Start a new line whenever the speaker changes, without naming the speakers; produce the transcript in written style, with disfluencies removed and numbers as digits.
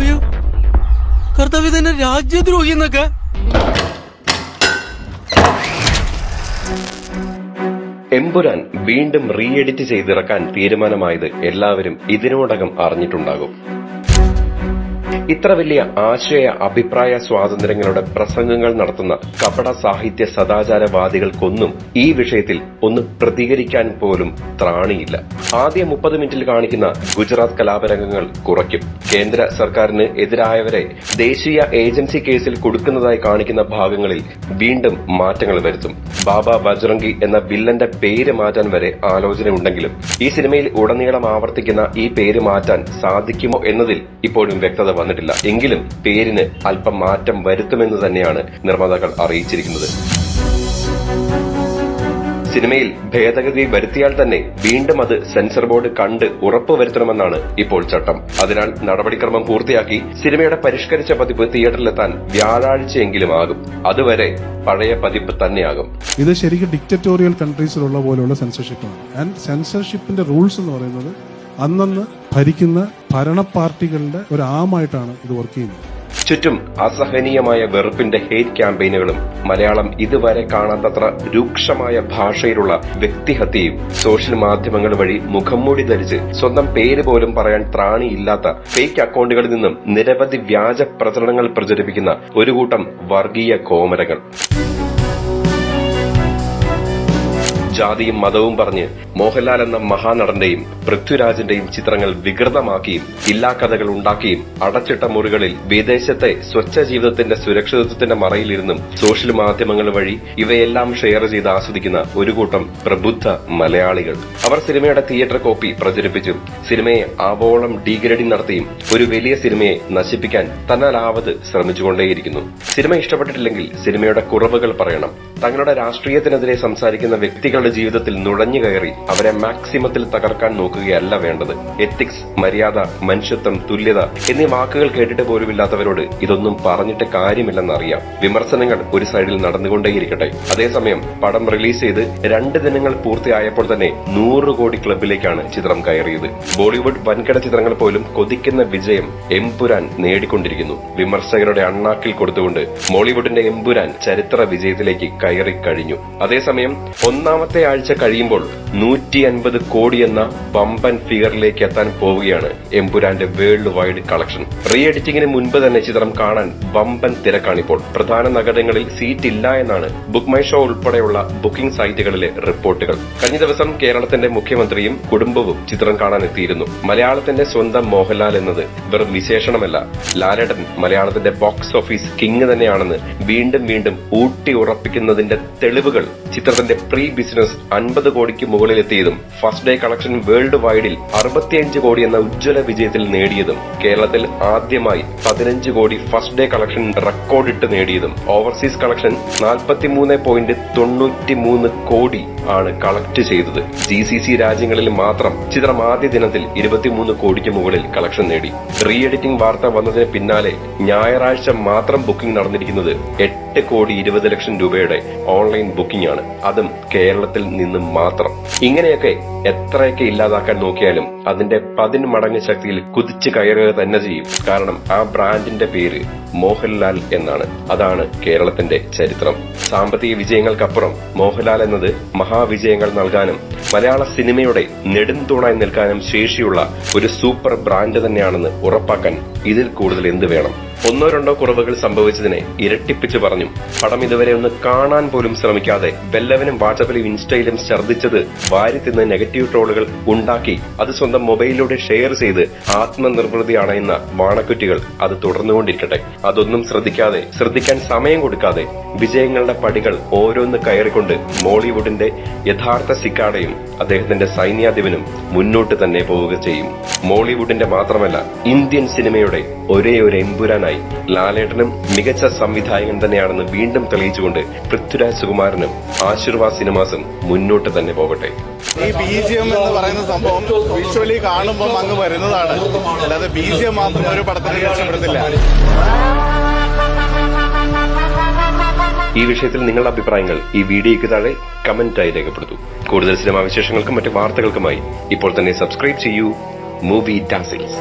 അയ്യോ കർത്താവ് തന്നെ രാജ്യദ്രോഹി എന്നൊക്കെ.
എമ്പുരാൻ വീണ്ടും റീ എഡിറ്റ് ചെയ്തിറക്കാൻ തീരുമാനമായത് എല്ലാവരും ഇതിനോടകം അറിഞ്ഞിട്ടുണ്ടാകും. ഇത്ര വലിയ ആശയ അഭിപ്രായ സ്വാതന്ത്ര്യങ്ങളുടെ പ്രസംഗങ്ങൾ നടത്തുന്ന കപട സാഹിത്യ സദാചാരവാദികൾക്കൊന്നും ഈ വിഷയത്തിൽ ഒന്ന് പ്രതികരിക്കാൻ പോലും ത്രാണിയില്ല. ആദ്യ 30 മിനിറ്റിൽ കാണിക്കുന്ന ഗുജറാത്ത് കലാപരംഗങ്ങൾ കുറയ്ക്കും. കേന്ദ്ര സർക്കാരിന് എതിരായവരെ ദേശീയ ഏജൻസി കേസിൽ കൊടുക്കുന്നതായി കാണിക്കുന്ന ഭാഗങ്ങളിൽ വീണ്ടും മാറ്റങ്ങൾ വരുത്തും. ബാബ ബജ്റംഗി എന്ന വില്ലന്റെ പേര് മാറ്റാൻ വരെ ആലോചനയുണ്ടെങ്കിലും ഈ സിനിമയിൽ ഉടനീളം ആവർത്തിക്കുന്ന ഈ പേര് മാറ്റാൻ സാധിക്കുമോ എന്നതിൽ ഇപ്പോഴും വ്യക്തത വന്നിട്ടില്ല. എങ്കിലും പേരിന് അല്പം മാറ്റം വരുത്തുമെന്ന് തന്നെയാണ് നിർമ്മാതാക്കൾ അറിയിച്ചിരിക്കുന്നത്. സിനിമയിൽ ഭേദഗതി വരുത്തിയാൽ തന്നെ വീണ്ടും അത് സെൻസർ ബോർഡ് കണ്ട് ഉറപ്പുവരുത്തണമെന്നാണ് ഇപ്പോൾ ചട്ടം. അതിനാൽ നടപടിക്രമം പൂർത്തിയാക്കി സിനിമയുടെ പരിഷ്കരിച്ച പതിപ്പ് തിയേറ്ററിലെത്താൻ വ്യാഴാഴ്ചയെങ്കിലും ആകും. അതുവരെ പഴയ പതിപ്പ് തന്നെയാകും.
ഇത് ശരിക്കും ഡിക്റ്ററ്റോറിയൽ കൺട്രീസിലുള്ള പോലെയുള്ള സെൻസർഷിപ്പാണ്. ആൻഡ് സെൻസർഷിപ്പിന്റെ റൂൾസ് എന്ന് പറയുന്നത് അന്നന്ന് ഭരിക്കുന്ന ഭരണ പാർട്ടികളുടെ ഒരു ആമായിട്ടാണ് ഇത് വർക്ക് ചെയ്യുന്നത്.
ചുറ്റും അസഹനീയമായ വെറുപ്പിന്റെ ഹേറ്റ് ക്യാമ്പയിനുകളും മലയാളം ഇതുവരെ കാണാത്തത്ര രൂക്ഷമായ ഭാഷയിലുള്ള വ്യക്തിഹത്യയും സോഷ്യൽ മാധ്യമങ്ങൾ വഴി മുഖംമൂടി ധരിച്ച് സ്വന്തം പേര് പോലും പറയാൻ ത്രാണിയില്ലാത്ത ഫേക്ക് അക്കൌണ്ടുകളിൽ നിന്നും നിരവധി വ്യാജ പ്രചരണങ്ങൾ പ്രചരിപ്പിക്കുന്ന ഒരു കൂട്ടം വർഗീയ കോമരങ്ങൾ. ജാതിയും മതവും പറഞ്ഞ് മോഹൻലാൽ എന്ന മഹാനടന്റെയും പൃഥ്വിരാജിന്റെയും ചിത്രങ്ങൾ വികൃതമാക്കിയും ഇല്ലാക്കഥകൾ ഉണ്ടാക്കിയും അടച്ചിട്ട മുറികളിൽ വിദേശത്തെ സ്വച്ഛ ജീവിതത്തിന്റെ സുരക്ഷിതത്വത്തിന്റെ മറയിലിരുന്നും സോഷ്യൽ മാധ്യമങ്ങൾ വഴി ഇവയെല്ലാം ഷെയർ ചെയ്ത് ആസ്വദിക്കുന്ന ഒരു കൂട്ടം പ്രബുദ്ധ മലയാളികൾ. അവർ സിനിമയുടെ തിയേറ്റർ കോപ്പി പ്രചരിപ്പിച്ചും സിനിമയെ ആവോളം ഡീഗ്രേഡിംഗ് നടത്തിയും ഒരു വലിയ സിനിമയെ നശിപ്പിക്കാൻ തന്നാലാവത് ശ്രമിച്ചുകൊണ്ടേയിരിക്കുന്നു. സിനിമ ഇഷ്ടപ്പെട്ടിട്ടില്ലെങ്കിൽ സിനിമയുടെ കുറവുകൾ പറയണം. തങ്ങളുടെ രാഷ്ട്രീയത്തിനെതിരെ സംസാരിക്കുന്ന വ്യക്തികളുടെ ജീവിതത്തിൽ നുഴഞ്ഞു കയറി അവരെ മാക്സിമത്തിൽ തകർക്കാൻ നോക്കുകയല്ല വേണ്ടത്. എത്തിക്സ്, മര്യാദ, മനുഷ്യത്വം, തുല്യത എന്നീ വാക്കുകൾ കേട്ടിട്ട് പോലുമില്ലാത്തവരോട് ഇതൊന്നും പറഞ്ഞിട്ട് കാര്യമില്ലെന്നറിയാം. വിമർശനങ്ങൾ ഒരു സൈഡിൽ നടന്നുകൊണ്ടേയിരിക്കട്ടെ. അതേസമയം പടം റിലീസ് ചെയ്ത് 2 ദിനങ്ങൾ പൂർത്തിയായപ്പോൾ തന്നെ 100 കോടി ക്ലബിലേക്കാണ് ചിത്രം കയറിയത്. ബോളിവുഡ് വൻകിട ചിത്രങ്ങൾ പോലും കൊതിക്കുന്ന വിജയം എമ്പുരാൻ നേടിക്കൊണ്ടിരിക്കുന്നു. വിമർശകരുടെ അണ്ണാക്കിൽ കൊടുത്തുകൊണ്ട് മോളിവുഡിന്റെ എമ്പുരാൻ ചരിത്ര വിജയത്തിലേക്ക് കയറി കഴിഞ്ഞു. അതേസമയം ഒന്നാമത്തെ ആഴ്ച കഴിയുമ്പോൾ 150 കോടി എന്ന വമ്പൻ ഫിഗറിലേക്ക് എത്താൻ പോവുകയാണ് എമ്പുരാന്റെ വേൾഡ് വൈഡ് കളക്ഷൻ. റീ എഡിറ്റിംഗിന് മുൻപ് തന്നെ ചിത്രം കാണാൻ വമ്പൻ തിരക്കാണിപ്പോൾ. പ്രധാന നഗരങ്ങളിൽ സീറ്റ് ഇല്ല എന്നാണ് ബുക്ക് മൈ ഷോ ഉൾപ്പെടെയുള്ള ബുക്കിംഗ് സൈറ്റുകളിലെ റിപ്പോർട്ടുകൾ. കഴിഞ്ഞ ദിവസം കേരളത്തിന്റെ മുഖ്യമന്ത്രിയും കുടുംബവും ചിത്രം കാണാൻ എത്തിയിരുന്നു. മലയാളത്തിന്റെ സ്വന്തം മോഹൻലാൽ എന്നത് വെറും വിശേഷണമല്ല, ലാലേട്ടൻ മലയാളത്തിന്റെ ബോക്സ് ഓഫീസ് കിങ് തന്നെയാണെന്ന് വീണ്ടും വീണ്ടും ഊട്ടി ഉറപ്പിക്കുന്നതിന്റെ തെളിവുകൾ ചിത്രത്തിന്റെ പ്രീ ബിസിനസ് 50 കോടിക്ക് മുകളിലെത്തിയതും ഫസ്റ്റ് ഡേ കളക്ഷൻ വേൾഡ് വൈഡിൽ 65 കോടി എന്ന ഉജ്ജ്വല വിജയത്തിൽ നേടിയതും കേരളത്തിൽ ആദ്യമായി 15 കോടി ഫസ്റ്റ് ഡേ കളക്ഷൻ റെക്കോർഡിട്ട് നേടിയതും ഓവർസീസ് കളക്ഷൻ 43.93 കോടി ആണ് കളക്ട് ചെയ്തത്. GCC രാജ്യങ്ങളിൽ മാത്രം ചിത്രം ആദ്യ ദിനത്തിൽ 23 കോടിക്ക് മുകളിൽ കളക്ഷൻ നേടി. റീ എഡിറ്റിംഗ് വാർത്ത വന്നതിന് പിന്നാലെ ഞായറാഴ്ച മാത്രം ബുക്കിംഗ് നടന്നിരിക്കുന്നത് 8 കോടി 20 ലക്ഷം രൂപയുടെ ഓൺലൈൻ ബുക്കിംഗ് ആണ്. അതും കേരളത്തിൽ നിന്നും മാത്രം. ഇങ്ങനെയൊക്കെ എത്രയൊക്കെ ഇല്ലാതാക്കാൻ നോക്കിയാലും അതിന്റെ 10 മടങ്ങ് ശക്തിയിൽ കുതിച്ചു കയറുക തന്നെ ചെയ്യും. കാരണം ആ ബ്രാൻഡിന്റെ പേര് മോഹൻലാൽ എന്നാണ്. അതാണ് കേരളത്തിന്റെ ചരിത്രം. സാമ്പത്തിക വിജയങ്ങൾക്കപ്പുറം മോഹൻലാൽ എന്നത് മഹാവിജയങ്ങൾ നൽകാനും മലയാള സിനിമയുടെ നെടുംതൂണായി നിൽക്കാനും ശേഷിയുള്ള ഒരു സൂപ്പർ ബ്രാൻഡ് തന്നെയാണെന്ന് ഉറപ്പാക്കാൻ ഇതിൽ കൂടുതൽ എന്ത് വേണം? 1-2 കുറവുകൾ സംഭവിച്ചതിനെ ഇരട്ടിപ്പിച്ച് പറഞ്ഞു. പടം ഇതുവരെ ഒന്ന് കാണാൻ പോലും ശ്രമിക്കാതെ വല്ലവനും വാട്സാപ്പിലും ഇൻസ്റ്റയിലും ഛർദ്ദിച്ചത് വാരി തിന്ന് നെഗറ്റീവ് ട്രോളുകൾ ഉണ്ടാക്കി അത് സ്വന്തം മൊബൈലിലൂടെ ഷെയർ ചെയ്ത് ആത്മനിർവൃതി അണയുന്ന വാണക്കുറ്റികൾ അത് തുടർന്നുകൊണ്ടിരിക്കട്ടെ. അതൊന്നും ശ്രദ്ധിക്കാൻ സമയം കൊടുക്കാതെ വിജയങ്ങളുടെ പടികൾ ഓരോന്ന് കയറിക്കൊണ്ട് മോളിവുഡിന്റെ യഥാർത്ഥ സിക്കാടയും അദ്ദേഹത്തിന്റെ സൈന്യാധിപനും മുന്നോട്ട് തന്നെ പോവുക ചെയ്യും. മോളിവുഡിന്റെ മാത്രമല്ല ഇന്ത്യൻ സിനിമയുടെ ഒരേ ഒരു എമ്പുരാനായി ലാലേട്ടനും മികച്ച സംവിധായകൻ തന്നെയാണെന്ന് വീണ്ടും തെളിയിച്ചുകൊണ്ട് പൃഥ്വിരാജ് സുകുമാരനും ആശീർവാദ് സിനിമാസും മുന്നോട്ട് തന്നെ പോകട്ടെ.
ഈ BGM എന്ന് പറയുന്ന സംഭവം വിഷ്വലി കാണുമ്പോൾ അങ്ങ് വരുന്നതാണ്, അല്ലാതെ BGM മാത്രം ഒരു പടത്തിന് രക്ഷപ്പെടുത്തില്ല.
ഈ വിഷയത്തിൽ നിങ്ങളുടെ അഭിപ്രായങ്ങൾ ഈ വീഡിയോയ്ക്ക് താഴെ കമന്റായി രേഖപ്പെടുത്തൂ. കൂടുതൽ സിനിമാ വിശേഷങ്ങൾക്കും മറ്റ് വാർത്തകൾക്കുമായി ഇപ്പോൾ തന്നെ സബ്സ്ക്രൈബ് ചെയ്യൂ മൂവി ഡാസിൽസ്.